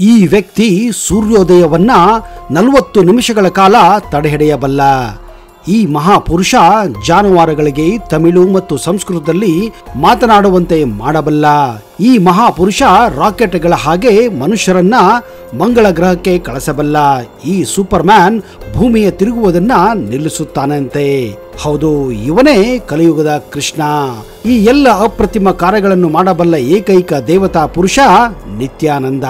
ಈ ವ್ಯಕ್ತಿ ಸೂರ್ಯೋದಯವನ್ನ 40 ನಿಮಿಷಗಳ ಕಾಲ ತಡೆಹಿಡಿಯಬಲ್ಲ. ಈ ಮಹಾಪುರುಷ ಜಾನುವಾರುಗಳಿಗೆ ತಮಿಳು ಮತ್ತು ಸಂಸ್ಕೃತದಲ್ಲಿ ಮಾತನಾಡುವಂತೆ ಮಾಡಬಲ್ಲ. ಈ ಮಹಾಪುರುಷ ರಾಕೆಟ್ಗಳ ಹಾಗೆ ಮನುಷ್ಯರನ್ನ ಮಂಗಳ ಗ್ರಹಕ್ಕೆ ಕಳಿಸಬಲ್ಲ. ಈ ಸೂಪರ್ ಮ್ಯಾನ್ ಭೂಮಿಯ ತಿರುಗುವುದನ್ನ ನಿಲ್ಲಿಸುತ್ತಾನಂತೆ. ಹೌದು, ಇವನೇ ಕಲಿಯುಗದ ಕೃಷ್ಣ. ಈ ಎಲ್ಲ ಅಪ್ರತಿಮ ಕಾರ್ಯಗಳನ್ನು ಮಾಡಬಲ್ಲ ಏಕೈಕ ದೇವತಾ ಪುರುಷ ನಿತ್ಯಾನಂದ.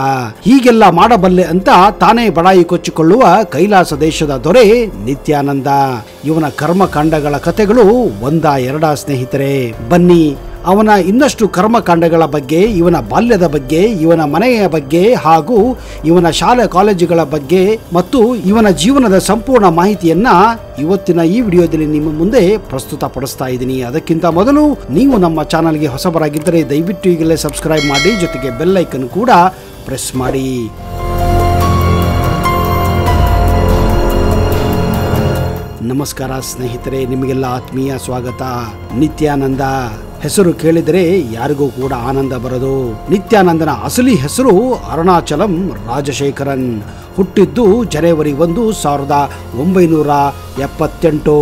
ಹೀಗೆಲ್ಲ ಮಾಡಬಲ್ಲೆ ಅಂತ ತಾನೇ ಬಡಾಯಿ ಕೊಚ್ಚಿಕೊಳ್ಳುವ ಕೈಲಾಸ ದೇಶದ ದೊರೆ ನಿತ್ಯಾನಂದ. ಇವನ ಕರ್ಮಕಾಂಡಗಳ ಕಥೆಗಳು ಒಂದಾ ಎರಡಾ ಸ್ನೇಹಿತರೆ? ಬನ್ನಿ ಅವನ ಇನ್ನಷ್ಟು ಕರ್ಮಕಾಂಡಗಳ ಬಗ್ಗೆ, ಇವನ ಬಾಲ್ಯದ ಬಗ್ಗೆ, ಇವನ ಮನೆಯ ಬಗ್ಗೆ ಹಾಗೂ ಇವನ ಶಾಲೆ ಕಾಲೇಜುಗಳ ಬಗ್ಗೆ ಮತ್ತು ಇವನ ಜೀವನದ ಸಂಪೂರ್ಣ ಮಾಹಿತಿಯನ್ನ ಇವತ್ತಿನ ಈ ವಿಡಿಯೋದಲ್ಲಿ ನಿಮ್ಮ ಮುಂದೆ ಪ್ರಸ್ತುತಪಡಿಸ್ತಾ ಇದ್ದೀನಿ. ಅದಕ್ಕಿಂತ ಮೊದಲು ನೀವು ನಮ್ಮ ಚಾನಲ್ಗೆ ಹೊಸಬರಾಗಿದ್ದರೆ ದಯವಿಟ್ಟು ಈಗಲೇ ಸಬ್ಸ್ಕ್ರೈಬ್ ಮಾಡಿ, ಜೊತೆಗೆ ಬೆಲ್ ಐಕನ್ ಕೂಡ ಪ್ರೆಸ್ ಮಾಡಿ. ನಮಸ್ಕಾರ ಸ್ನೇಹಿತರೆ, ನಿಮಗೆಲ್ಲ ಆತ್ಮೀಯ ಸ್ವಾಗತ. ನಿತ್ಯಾನಂದ ಹೆಸರು ಕೇಳಿದರೆ ಯಾರಿಗೂ ಕೂಡ ಆನಂದ ಬರದು. ನಿತ್ಯಾನಂದನ ಅಸಲಿ ಹೆಸರು ಅರುಣಾಚಲಂ ರಾಜಶೇಖರನ್. ಹುಟ್ಟಿದ್ದು ಜನವರಿ 1, 1978.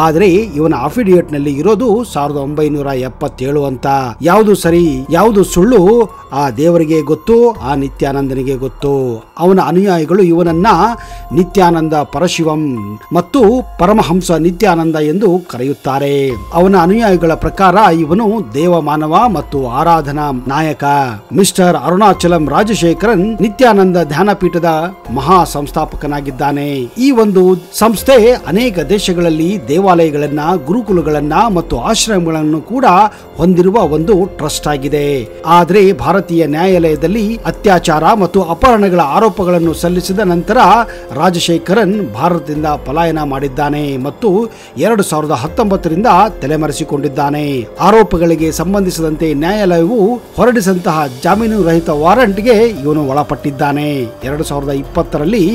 ಆದರೆ ಇವನ ಅಫಿಡಿಯೇಟ್ ನಲ್ಲಿ ಇರೋದು 1977 ಅಂತ. ಯಾವುದು ಸರಿ ಯಾವುದು ಸುಳ್ಳು ಆ ದೇವರಿಗೆ ಗೊತ್ತು, ಆ ನಿತ್ಯಾನಂದನಿಗೆ ಗೊತ್ತು. ಅವನ ಅನುಯಾಯಿಗಳು ಇವನನ್ನ ನಿತ್ಯಾನಂದ ಪರಶಿವಂ ಮತ್ತು ಪರಮಹಂಸ ನಿತ್ಯಾನಂದ ಎಂದು ಕರೆಯುತ್ತಾರೆ. ಅವನ ಅನುಯಾಯಿಗಳ ಪ್ರಕಾರ ಇವನು ದೇವಮಾನವ ಮತ್ತು ಆರಾಧನಾ ನಾಯಕ. ಮಿಸ್ಟರ್ ಅರುಣಾಚಲಂ ರಾಜಶೇಖರನ್ ನಿತ್ಯಾನಂದ ಧ್ಯಾನಪೀಠದ ಮಹಾ ಸಂಸ್ಥಾಪಕನಾಗಿದ್ದಾನೆ. ಈ ಒಂದು ಸಂಸ್ಥೆ ಅನೇಕ ದೇಶಗಳಲ್ಲಿ ದೇವಾಲಯಗಳನ್ನ, ಗುರುಕುಲಗಳನ್ನ ಮತ್ತು ಆಶ್ರಮಗಳನ್ನು ಕೂಡ ಹೊಂದಿರುವ ಒಂದು ಟ್ರಸ್ಟ್ ಆಗಿದೆ. ಆದರೆ ಭಾರತೀಯ ನ್ಯಾಯಾಲಯದಲ್ಲಿ ಅತ್ಯಾಚಾರ ಮತ್ತು ಅಪಹರಣಗಳ ಆರೋಪಗಳನ್ನು ಸಲ್ಲಿಸಿದ ನಂತರ ರಾಜಶೇಖರನ್ ಭಾರತದಿಂದ ಪಲಾಯನ ಮಾಡಿದ್ದಾನೆ ಮತ್ತು 2019ರಿಂದ ತಲೆಮರೆಸಿಕೊಂಡಿದ್ದಾನೆ. ಆರೋಪಗಳಿಗೆ ಸಂಬಂಧಿಸಿದಂತೆ ನ್ಯಾಯಾಲಯವು ಹೊರಡಿಸಿದಂತಹ ಜಾಮೀನು ರಹಿತ ವಾರಂಟ್ಗೆ ಇವನು ಒಳಪಟ್ಟಿದ್ದಾನೆ. 2020ರಲ್ಲಿ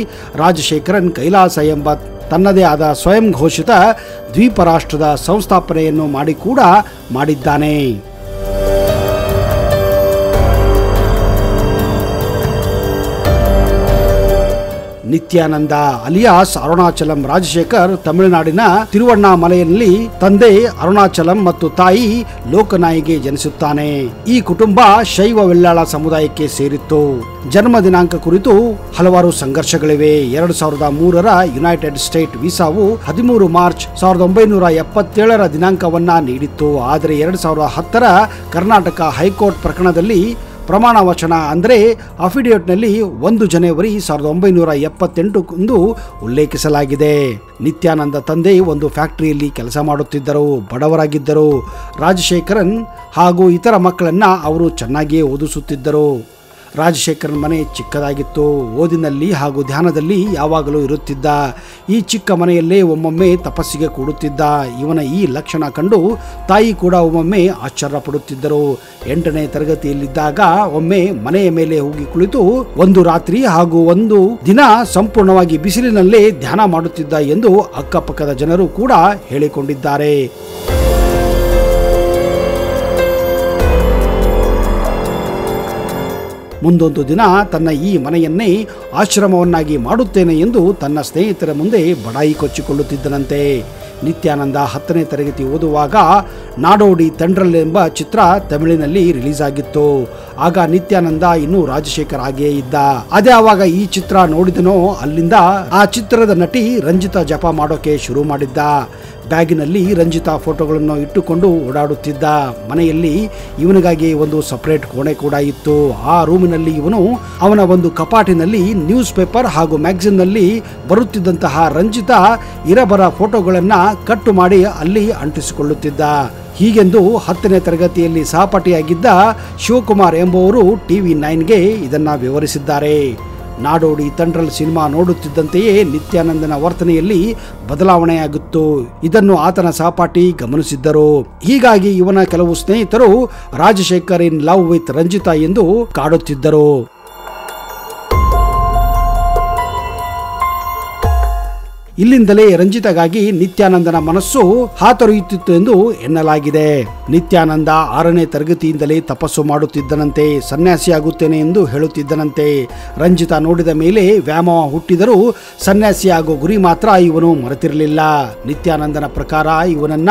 ರಾಜಶೇಖರನ್ ಕೈಲಾಸ ಎಂಬ ತನ್ನದೇ ಆದ ಸ್ವಯಂ ಘೋಷಿತ ದ್ವೀಪ ರಾಷ್ಟ್ರದ ಸಂಸ್ಥಾಪನೆಯನ್ನು ಮಾಡಿದ್ದಾನೆ. ನಿತ್ಯಾನಂದ ಅಲಿಯಾಸ್ ಅರುಣಾಚಲಂ ರಾಜಶೇಖರ್ ತಮಿಳುನಾಡಿನ ತಿರುವಣ್ಣಾಮಲೆಯಲ್ಲಿ ತಂದೆ ಅರುಣಾಚಲಂ ಮತ್ತು ತಾಯಿ ಲೋಕನಾಯಿಗೆ ಜನಿಸುತ್ತಾನೆ. ಈ ಕುಟುಂಬ ಶೈವ ವೆಲ್ಲಾಳ ಸಮುದಾಯಕ್ಕೆ ಸೇರಿತ್ತು. ಜನ್ಮ ದಿನಾಂಕ ಕುರಿತು ಹಲವಾರು ಸಂಘರ್ಷಗಳಿವೆ. 2003ರ ಯುನೈಟೆಡ್ ಸ್ಟೇಟ್ ವೀಸಾವು 13 ಮಾರ್ಚ್ 1977ರ ದಿನಾಂಕವನ್ನ ನೀಡಿತ್ತು. ಆದರೆ 2010ರ ಕರ್ನಾಟಕ ಹೈಕೋರ್ಟ್ ಪ್ರಕರಣದಲ್ಲಿ ಪ್ರಮಾಣ ವಚನ ಅಂದರೆ ಅಫಿಡಿಯೇಟ್ ನಲ್ಲಿ 1 ಜನವರಿ 1978 ಉಲ್ಲೇಖಿಸಲಾಗಿದೆ. ನಿತ್ಯಾನಂದ ತಂದೆ ಒಂದು ಫ್ಯಾಕ್ಟರಿಯಲ್ಲಿ ಕೆಲಸ ಮಾಡುತ್ತಿದ್ದರು, ಬಡವರಾಗಿದ್ದರು. ರಾಜಶೇಖರನ್ ಹಾಗೂ ಇತರ ಮಕ್ಕಳನ್ನ ಅವರು ಚೆನ್ನಾಗಿಯೇ ಓದಿಸುತ್ತಿದ್ದರು. ರಾಜಶೇಖರನ್ ಮನೆ ಚಿಕ್ಕದಾಗಿತ್ತು. ಓದಿನಲ್ಲಿ ಹಾಗೂ ಧ್ಯಾನದಲ್ಲಿ ಯಾವಾಗಲೂ ಇರುತ್ತಿದ್ದ. ಈ ಚಿಕ್ಕ ಮನೆಯಲ್ಲೇ ಒಮ್ಮೊಮ್ಮೆ ತಪಸ್ಸಿಗೆ ಕೂಡುತ್ತಿದ್ದ. ಇವನ ಈ ಲಕ್ಷಣ ಕಂಡು ತಾಯಿ ಕೂಡ ಒಮ್ಮೊಮ್ಮೆ ಆಶ್ಚರ್ಯ ಪಡುತ್ತಿದ್ದರು. 8ನೇ ತರಗತಿಯಲ್ಲಿದ್ದಾಗ ಒಮ್ಮೆ ಮನೆಯ ಮೇಲೆ ಹೋಗಿ ಕುಳಿತು ಒಂದು ರಾತ್ರಿ ಹಾಗೂ ಒಂದು ದಿನ ಸಂಪೂರ್ಣವಾಗಿ ಬಿಸಿಲಿನಲ್ಲೇ ಧ್ಯಾನ ಮಾಡುತ್ತಿದ್ದ ಎಂದು ಅಕ್ಕಪಕ್ಕದ ಜನರು ಕೂಡ ಹೇಳಿಕೊಂಡಿದ್ದಾರೆ. ಮುಂದೊಂದು ದಿನ ತನ್ನ ಈ ಮನೆಯನ್ನೇ ಆಶ್ರಮವನ್ನಾಗಿ ಮಾಡುತ್ತೇನೆ ಎಂದು ತನ್ನ ಸ್ನೇಹಿತರ ಮುಂದೆ ಬಡಾಯಿ ಕೊಚ್ಚಿಕೊಳ್ಳುತ್ತಿದ್ದನಂತೆ. ನಿತ್ಯಾನಂದ 10ನೇ ತರಗತಿ ಓದುವಾಗ ನಾಡೋಡಿ ತಂಡ್ರಲ್ ಎಂಬ ಚಿತ್ರ ತಮಿಳಿನಲ್ಲಿ ರಿಲೀಸ್ ಆಗಿತ್ತು. ಆಗ ನಿತ್ಯಾನಂದ ಇನ್ನೂ ರಾಜಶೇಖರ್ ಹಾಗೆಯೇ ಇದ್ದ. ಅದೇ ಆವಾಗ ಈ ಚಿತ್ರ ನೋಡಿದನೋ ಅಲ್ಲಿಂದ ಆ ಚಿತ್ರದ ನಟಿ ರಂಜಿತಾ ಜಪ ಮಾಡೋಕೆ ಶುರು ಮಾಡಿದ್ದ. ಬ್ಯಾಗಿನಲ್ಲಿ ರಂಜಿತಾ ಫೋಟೋಗಳನ್ನು ಇಟ್ಟುಕೊಂಡು ಓಡಾಡುತ್ತಿದ್ದ. ಮನೆಯಲ್ಲಿ ಇವನಿಗಾಗಿ ಒಂದು ಸಪರೇಟ್ ಕೋಣೆ ಕೂಡ ಇತ್ತು. ಆ ರೂಮಿನಲ್ಲಿ ಇವನು ಅವನ ಒಂದು ಕಪಾಟಿನಲ್ಲಿ ನ್ಯೂಸ್ ಪೇಪರ್ ಹಾಗೂ ಮ್ಯಾಗಝಿನ್ ನಲ್ಲಿ ಬರುತ್ತಿದ್ದಂತಹ ರಂಜಿತಾ ಇರಬರ ಫೋಟೋಗಳನ್ನ ಕಟ್ಟು ಮಾಡಿ ಅಲ್ಲಿ ಅಂಟಿಸಿಕೊಳ್ಳುತ್ತಿದ್ದ. ಹೀಗೆಂದು 10ನೇ ತರಗತಿಯಲ್ಲಿ ಸಹಪಾಠಿಯಾಗಿದ್ದ ಶಿವಕುಮಾರ್ ಎಂಬುವರು TV9ಗೆ ಇದನ್ನ ವಿವರಿಸಿದ್ದಾರೆ. ನಾಡೋಡಿ ತಂಡ್ರಲ್ ಸಿನಿಮಾ ನೋಡುತ್ತಿದ್ದಂತೆಯೇ ನಿತ್ಯಾನಂದನ ವರ್ತನೆಯಲ್ಲಿ ಬದಲಾವಣೆಯಾಗಿತ್ತು. ಇದನ್ನು ಆತನ ಸಹಪಾಠಿ ಗಮನಿಸಿದ್ದರು. ಹೀಗಾಗಿ ಇವನ ಕೆಲವು ಸ್ನೇಹಿತರು Rajashekar in love with Ranjitha ಎಂದು ಕಾಡುತ್ತಿದ್ದರು. ಇಲ್ಲಿಂದಲೇ ರಂಜಿತಾಗಾಗಿ ನಿತ್ಯಾನಂದನ ಮನಸ್ಸು ಹಾತೊರೆಯುತ್ತಿತ್ತು ಎಂದು ಎನ್ನಲಾಗಿದೆ. ನಿತ್ಯಾನಂದ 6ನೇ ತರಗತಿಯಿಂದಲೇ ತಪಸ್ಸು ಮಾಡುತ್ತಿದ್ದನಂತೆ, ಸನ್ಯಾಸಿಯಾಗುತ್ತೇನೆ ಎಂದು ಹೇಳುತ್ತಿದ್ದನಂತೆ. ರಂಜಿತಾ ನೋಡಿದ ಮೇಲೆ ವ್ಯಾಮೋಹ ಹುಟ್ಟಿದರೂ ಸನ್ಯಾಸಿಯಾಗೋ ಗುರಿ ಮಾತ್ರ ಇವನು ಮರೆತಿರಲಿಲ್ಲ. ನಿತ್ಯಾನಂದನ ಪ್ರಕಾರ ಇವನನ್ನ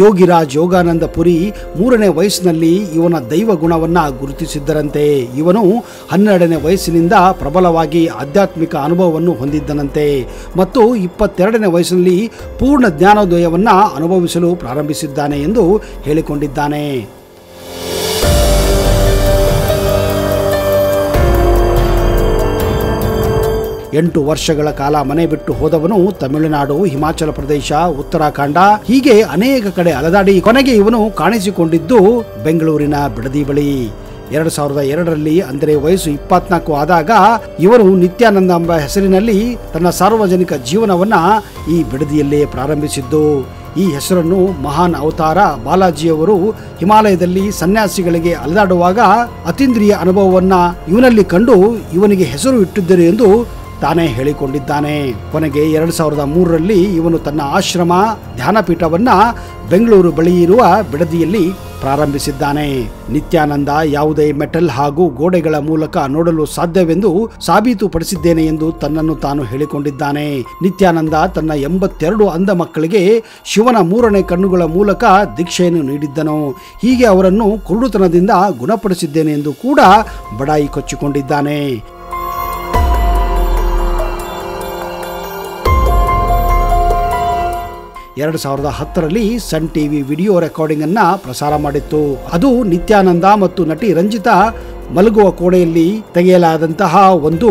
ಯೋಗಿರಾಜ್ ಯೋಗಾನಂದ ಪುರಿ 3ನೇ ವಯಸ್ಸಿನಲ್ಲಿ ಇವನ ದೈವ ಗುಣವನ್ನ ಗುರುತಿಸಿದ್ದರಂತೆ. ಇವನು 12ನೇ ವಯಸ್ಸಿನಿಂದ ಪ್ರಬಲವಾಗಿ ಆಧ್ಯಾತ್ಮಿಕ ಅನುಭವವನ್ನು ಹೊಂದಿದ್ದನಂತೆ ಮತ್ತು 22ನೇ ವಯಸ್ಸಿನಲ್ಲಿ ಪೂರ್ಣ ಜ್ಞಾನೋದಯವನ್ನ ಅನುಭವಿಸಲು ಪ್ರಾರಂಭಿಸಿದ್ದಾನೆ ಎಂದು ಹೇಳಿಕೊಂಡಿದ್ದಾನೆ. 8 ವರ್ಷಗಳ ಕಾಲ ಮನೆ ಬಿಟ್ಟು ಹೋದವನು ತಮಿಳುನಾಡು, ಹಿಮಾಚಲ ಪ್ರದೇಶ, ಉತ್ತರಾಖಂಡ ಹೀಗೆ ಅನೇಕ ಕಡೆ ಅಲದಾಡಿ ಕೊನೆಗೆ ಇವನು ಕಾಣಿಸಿಕೊಂಡಿದ್ದು ಬೆಂಗಳೂರಿನ ಬಿಡದಿ ಬಳಿ. 2002ರಲ್ಲಿ ಅಂದರೆ ವಯಸ್ಸು 24 ಆದಾಗ ಇವರು ನಿತ್ಯಾನಂದ ಎಂಬ ಹೆಸರಿನಲ್ಲಿ ತನ್ನ ಸಾರ್ವಜನಿಕ ಜೀವನವನ್ನ ಈ ಬಿಡದಿಯಲ್ಲೇ ಪ್ರಾರಂಭಿಸಿದ್ದು. ಈ ಹೆಸರನ್ನು ಮಹಾನ್ ಅವತಾರ ಬಾಲಾಜಿಯವರು ಹಿಮಾಲಯದಲ್ಲಿ ಸನ್ಯಾಸಿಗಳಿಗೆ ಅಲೆದಾಡುವಾಗ ಅತೀಂದ್ರಿಯ ಅನುಭವವನ್ನ ಇವನಲ್ಲಿ ಕಂಡು ಇವನಿಗೆ ಹೆಸರು ಇಟ್ಟಿದ್ದರು ಎಂದು ತಾನೇ ಹೇಳಿಕೊಂಡಿದ್ದಾನೆ. ಕೊನೆಗೆ 2003ರಲ್ಲಿ ಇವನು ತನ್ನ ಆಶ್ರಮ ಧ್ಯಾನಪೀಠವನ್ನ ಬೆಂಗಳೂರು ಬಳಿ ಇರುವ ಬಿಡದಿಯಲ್ಲಿ ಪ್ರಾರಂಭಿಸಿದ್ದಾನೆ. ನಿತ್ಯಾನಂದ ಯಾವುದೇ ಮೆಟಲ್ ಹಾಗೂ ಗೋಡೆಗಳ ಮೂಲಕ ನೋಡಲು ಸಾಧ್ಯವೆಂದು ಸಾಬೀತುಪಡಿಸಿದ್ದೇನೆ ಎಂದು ತನ್ನನ್ನು ತಾನು ಹೇಳಿಕೊಂಡಿದ್ದಾನೆ. ನಿತ್ಯಾನಂದ ತನ್ನ 82 ಅಂಧ ಮಕ್ಕಳಿಗೆ ಶಿವನ 3ನೇ ಕಣ್ಣುಗಳ ಮೂಲಕ ದೀಕ್ಷೆಯನ್ನು ನೀಡಿದ್ದನು. ಹೀಗೆ ಅವರನ್ನು ಕುರುಡುತನದಿಂದ ಗುಣಪಡಿಸಿದ್ದೇನೆ ಎಂದು ಕೂಡ ಬಡಾಯಿ ಕೊಚ್ಚಿಕೊಂಡಿದ್ದಾನೆ. 2010ರಲ್ಲಿ ಸನ್ ಟಿವಿ ವಿಡಿಯೋ ರೆಕಾರ್ಡಿಂಗ್ ಅನ್ನ ಪ್ರಸಾರ ಮಾಡಿತ್ತು. ಅದು ನಿತ್ಯಾನಂದ ಮತ್ತು ನಟಿ ರಂಜಿತಾ ಮಲಗುವ ಕೋಣೆಯಲ್ಲಿ ತೆಗೆಯಲಾದಂತಹ ಒಂದು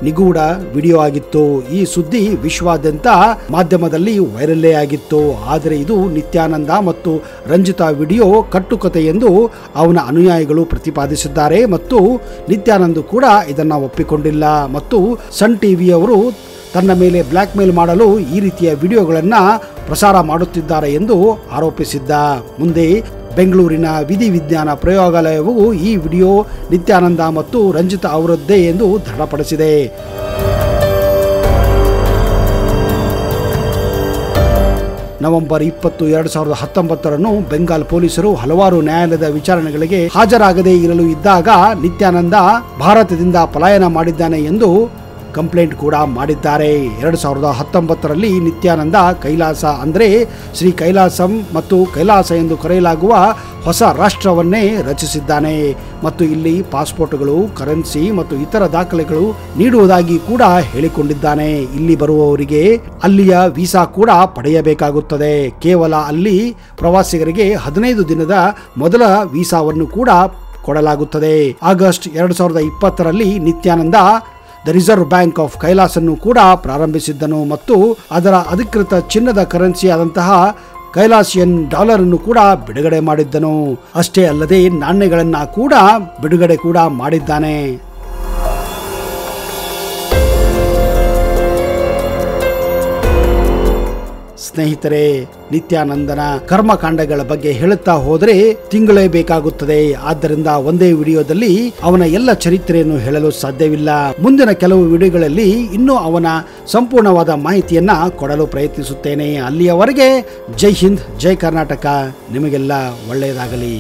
ನಿಗೂಢ ವಿಡಿಯೋ ಆಗಿತ್ತು. ಈ ಸುದ್ದಿ ವಿಶ್ವಾದ್ಯಂತ ಮಾಧ್ಯಮದಲ್ಲಿ ವೈರಲ್ಲೇ ಆಗಿತ್ತು. ಆದರೆ ಇದು ನಿತ್ಯಾನಂದ ಮತ್ತು ರಂಜಿತಾ ವಿಡಿಯೋ ಕಟ್ಟುಕತೆ ಎಂದು ಅವನ ಅನುಯಾಯಿಗಳು ಪ್ರತಿಪಾದಿಸಿದ್ದಾರೆ ಮತ್ತು ನಿತ್ಯಾನಂದ್ ಕೂಡ ಇದನ್ನ ಒಪ್ಪಿಕೊಂಡಿಲ್ಲ ಮತ್ತು ಸನ್ ಟಿವಿಯವರು ತನ್ನ ಮೇಲೆ ಬ್ಲ್ಯಾಕ್ ಮೇಲ್ ಮಾಡಲು ಈ ರೀತಿಯ ವಿಡಿಯೋಗಳನ್ನು ಪ್ರಸಾರ ಮಾಡುತ್ತಿದ್ದಾರೆ ಎಂದು ಆರೋಪಿಸಿದ್ದ. ಮುಂದೆ ಬೆಂಗಳೂರಿನ ವಿಧಿವಿಜ್ಞಾನ ಪ್ರಯೋಗಾಲಯವು ಈ ವಿಡಿಯೋ ನಿತ್ಯಾನಂದ ಮತ್ತು ರಂಜಿತಾ ಅವರದ್ದೇ ಎಂದು ದೃಢಪಡಿಸಿದೆ. ನವೆಂಬರ್ 20, 2019ರಂದು ಬೆಂಗಾಲ್ ಪೊಲೀಸರು ಹಲವಾರು ನ್ಯಾಯಾಲಯದ ವಿಚಾರಣೆಗಳಿಗೆ ಹಾಜರಾಗದೇ ಇರಲು ಇದ್ದಾಗ ನಿತ್ಯಾನಂದ ಭಾರತದಿಂದ ಪಲಾಯನ ಮಾಡಿದ್ದಾನೆ ಎಂದು ಕಂಪ್ಲೇಂಟ್ ಕೂಡ ಮಾಡಿದ್ದಾರೆ. 2019ರಲ್ಲಿ ನಿತ್ಯಾನಂದ ಕೈಲಾಸ ಅಂದರೆ ಶ್ರೀ ಕೈಲಾಸಂ ಮತ್ತು ಕೈಲಾಸ ಎಂದು ಕರೆಯಲಾಗುವ ಹೊಸ ರಾಷ್ಟ್ರವನ್ನೇ ರಚಿಸಿದ್ದಾನೆ ಮತ್ತು ಇಲ್ಲಿ ಪಾಸ್ಪೋರ್ಟ್ಗಳು, ಕರೆನ್ಸಿ ಮತ್ತು ಇತರ ದಾಖಲೆಗಳು ನೀಡುವುದಾಗಿ ಕೂಡ ಹೇಳಿಕೊಂಡಿದ್ದಾನೆ. ಇಲ್ಲಿ ಬರುವವರಿಗೆ ಅಲ್ಲಿಯ ವೀಸಾ ಕೂಡ ಪಡೆಯಬೇಕಾಗುತ್ತದೆ. ಕೇವಲ ಅಲ್ಲಿ ಪ್ರವಾಸಿಗರಿಗೆ 15 ದಿನದ ಮೊದಲ ವೀಸಾವನ್ನು ಕೂಡ ಕೊಡಲಾಗುತ್ತದೆ. ಆಗಸ್ಟ್ 2020ರಲ್ಲಿ Nithyananda the reserve bank of ಕೈಲಾಸನ್ನು ಕೂಡ ಪ್ರಾರಂಭಿಸಿದ್ದನು ಮತ್ತು ಅದರ ಅಧಿಕೃತ ಚಿನ್ನದ ಕರೆನ್ಸಿ ಆದಂತಹ ಕೈಲಾಸಿಯನ್ ಡಾಲರ್ ಅನ್ನು ಕೂಡ ಬಿಡುಗಡೆ ಮಾಡಿದ್ದನು. ಅಷ್ಟೇ ಅಲ್ಲದೆ ನಾಣ್ಯಗಳನ್ನ ಕೂಡ ಬಿಡುಗಡೆ ಕೂಡ ಮಾಡಿದ್ದಾನೆ. ಸ್ನೇಹಿತರೆ, ನಿತ್ಯಾನಂದನ ಕರ್ಮಕಾಂಡಗಳ ಬಗ್ಗೆ ಹೇಳುತ್ತಾ ಹೋದರೆ ತಿಂಗಳೇ ಬೇಕಾಗುತ್ತದೆ. ಆದ್ದರಿಂದ ಒಂದೇ ವಿಡಿಯೋದಲ್ಲಿ ಅವನ ಎಲ್ಲ ಚರಿತ್ರೆಯನ್ನು ಹೇಳಲು ಸಾಧ್ಯವಿಲ್ಲ. ಮುಂದಿನ ಕೆಲವು ವಿಡಿಯೋಗಳಲ್ಲಿ ಇನ್ನೂ ಅವನ ಸಂಪೂರ್ಣವಾದ ಮಾಹಿತಿಯನ್ನ ಕೊಡಲು ಪ್ರಯತ್ನಿಸುತ್ತೇನೆ. ಅಲ್ಲಿಯವರೆಗೆ ಜೈ ಹಿಂದ್, ಜೈ ಕರ್ನಾಟಕ. ನಿಮಗೆಲ್ಲ ಒಳ್ಳೆಯದಾಗಲಿ.